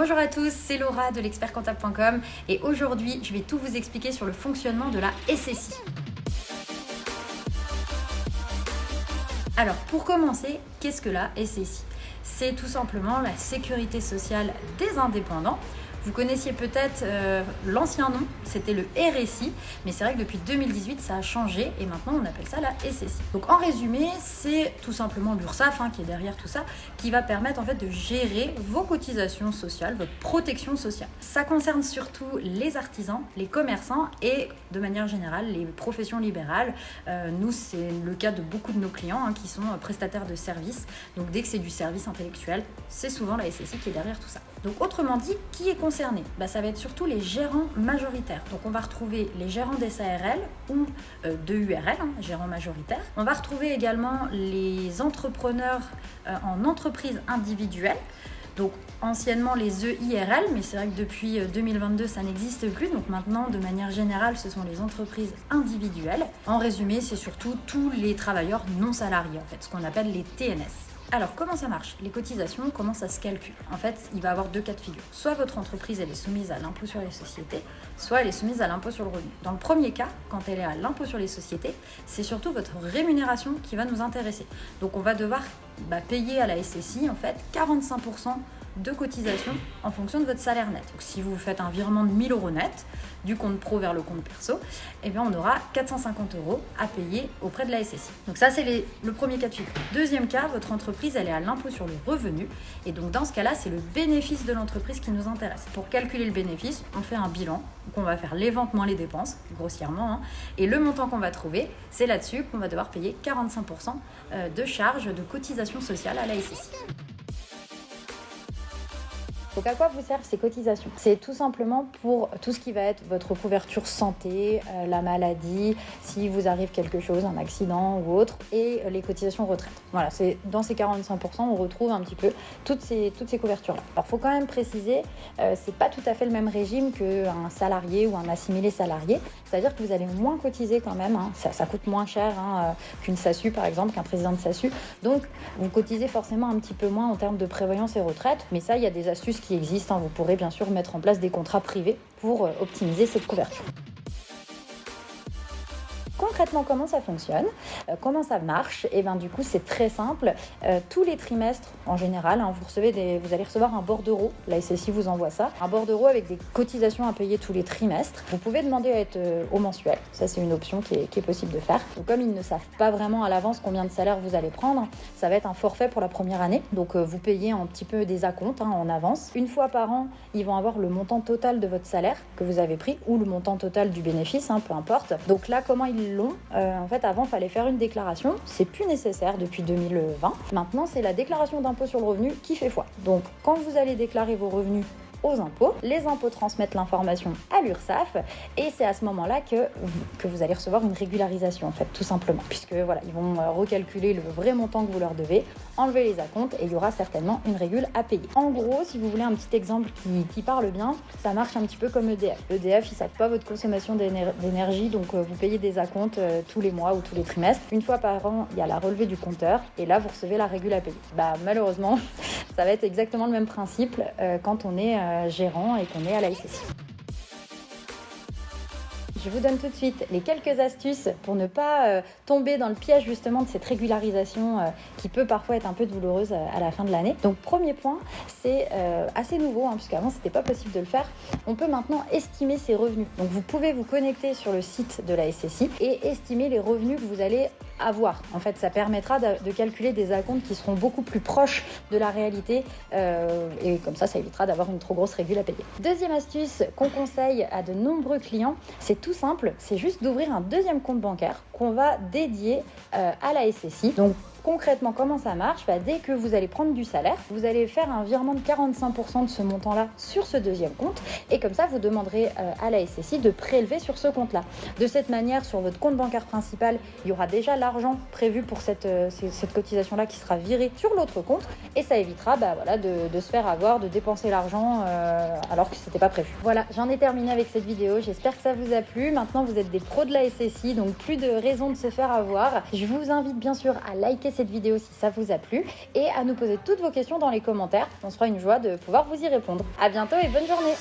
Bonjour à tous, c'est Laura de l'expertcomptable.com et aujourd'hui je vais tout vous expliquer sur le fonctionnement de la SSI. Alors pour commencer, qu'est-ce que la SSI? C'est tout simplement la sécurité sociale des indépendants. Vous connaissiez peut-être l'ancien nom, c'était le RSI, mais c'est vrai que depuis 2018 ça a changé et maintenant on appelle ça la SSI. Donc en résumé, c'est tout simplement l'URSSAF qui est derrière tout ça, qui va permettre en fait de gérer vos cotisations sociales, votre protection sociale. Ça concerne surtout les artisans, les commerçants et de manière générale les professions libérales. Nous c'est le cas de beaucoup de nos clients qui sont prestataires de services. Donc dès que c'est du service intellectuel, c'est souvent la SSI qui est derrière tout ça. Donc autrement dit, qui est concerné? Ça va être surtout les gérants majoritaires. Donc on va retrouver les gérants des SARL ou de URL, gérants majoritaires. On va retrouver également les entrepreneurs en entreprise individuelle. Donc anciennement les EIRL, mais c'est vrai que depuis 2022 ça n'existe plus. Donc maintenant de manière générale ce sont les entreprises individuelles. En résumé, c'est surtout tous les travailleurs non salariés en fait, ce qu'on appelle les TNS. Alors, comment ça marche? Les cotisations, comment ça se calcule? En fait, il va y avoir deux cas de figure. Soit votre entreprise, elle est soumise à l'impôt sur les sociétés, soit elle est soumise à l'impôt sur le revenu. Dans le premier cas, quand elle est à l'impôt sur les sociétés, c'est surtout votre rémunération qui va nous intéresser. Donc, on va devoir payer à la SSI, en fait, 45% de cotisation en fonction de votre salaire net. Donc, si vous faites un virement de 1 000 € net du compte pro vers le compte perso, on aura 450 € à payer auprès de la SSI. Donc ça, c'est le premier cas de figure. Deuxième cas, votre entreprise, elle est à l'impôt sur le revenu. Et donc, dans ce cas-là, c'est le bénéfice de l'entreprise qui nous intéresse. Pour calculer le bénéfice, on fait un bilan. Donc, on va faire les ventes moins les dépenses, grossièrement. Et le montant qu'on va trouver, c'est là-dessus qu'on va devoir payer 45% de charges de cotisation sociale à la SSI. Donc à quoi vous servent ces cotisations? C'est tout simplement pour tout ce qui va être votre couverture santé, la maladie, si vous arrive quelque chose, un accident ou autre, et les cotisations retraite. Voilà, c'est dans ces 45%, on retrouve un petit peu toutes ces couvertures-là. Alors il faut quand même préciser, c'est pas tout à fait le même régime qu'un salarié ou un assimilé salarié, c'est-à-dire que vous allez moins cotiser quand même, ça coûte moins cher qu'une SASU par exemple, qu'un président de SASU, donc vous cotisez forcément un petit peu moins en termes de prévoyance et retraite, mais ça il y a des astuces qui existent. Vous pourrez bien sûr mettre en place des contrats privés pour optimiser cette couverture. Concrètement, comment ça fonctionne? Comment ça marche? Du coup, c'est très simple. Tous les trimestres, en général, vous allez recevoir un bordereau. La SSI vous envoie ça. Un bordereau avec des cotisations à payer tous les trimestres. Vous pouvez demander à être au mensuel. Ça, c'est une option qui est possible de faire. Donc, comme ils ne savent pas vraiment à l'avance combien de salaire vous allez prendre, ça va être un forfait pour la première année. Donc, vous payez un petit peu des acomptes en avance. Une fois par an, ils vont avoir le montant total de votre salaire que vous avez pris ou le montant total du bénéfice, peu importe. Donc là, comment ils l'ont? En fait, avant, il fallait faire une déclaration. C'est plus nécessaire depuis 2020. Maintenant, c'est la déclaration d'impôt sur le revenu qui fait foi. Donc, quand vous allez déclarer vos revenus aux impôts, les impôts transmettent l'information à l'URSSAF et c'est à ce moment-là que vous allez recevoir une régularisation en fait, tout simplement, puisque voilà, ils vont recalculer le vrai montant que vous leur devez, enlever les acomptes et il y aura certainement une régule à payer. En gros, si vous voulez un petit exemple qui parle bien, ça marche un petit peu comme EDF. EDF, ils savent pas votre consommation d'énergie, donc vous payez des acomptes tous les mois ou tous les trimestres. Une fois par an, il y a la relevée du compteur et là, vous recevez la régule à payer. Malheureusement, ça va être exactement le même principe quand on est gérant et qu'on est à la SSI. Je vous donne tout de suite les quelques astuces pour ne pas tomber dans le piège justement de cette régularisation qui peut parfois être un peu douloureuse à la fin de l'année. Donc premier point, c'est assez nouveau puisqu'avant c'était pas possible de le faire. On peut maintenant estimer ses revenus. Donc vous pouvez vous connecter sur le site de la SSI et estimer les revenus que vous allez avoir. En fait, ça permettra de calculer des acomptes qui seront beaucoup plus proches de la réalité et comme ça évitera d'avoir une trop grosse régule à payer. Deuxième astuce qu'on conseille à de nombreux clients, c'est tout simple, c'est juste d'ouvrir un deuxième compte bancaire qu'on va dédier à la SSI. Donc concrètement, comment ça marche? Dès que vous allez prendre du salaire, vous allez faire un virement de 45% de ce montant-là sur ce deuxième compte et comme ça, vous demanderez à la SSI de prélever sur ce compte-là. De cette manière, sur votre compte bancaire principal, il y aura déjà l'argent prévu pour cette cotisation-là qui sera virée sur l'autre compte et ça évitera de se faire avoir, de dépenser l'argent alors que c'était pas prévu. Voilà, j'en ai terminé avec cette vidéo. J'espère que ça vous a plu. Maintenant, vous êtes des pros de la SSI, donc plus de raison de se faire avoir. Je vous invite bien sûr à liker cette vidéo si ça vous a plu et à nous poser toutes vos questions dans les commentaires. On se fera une joie de pouvoir vous y répondre. À bientôt et bonne journée.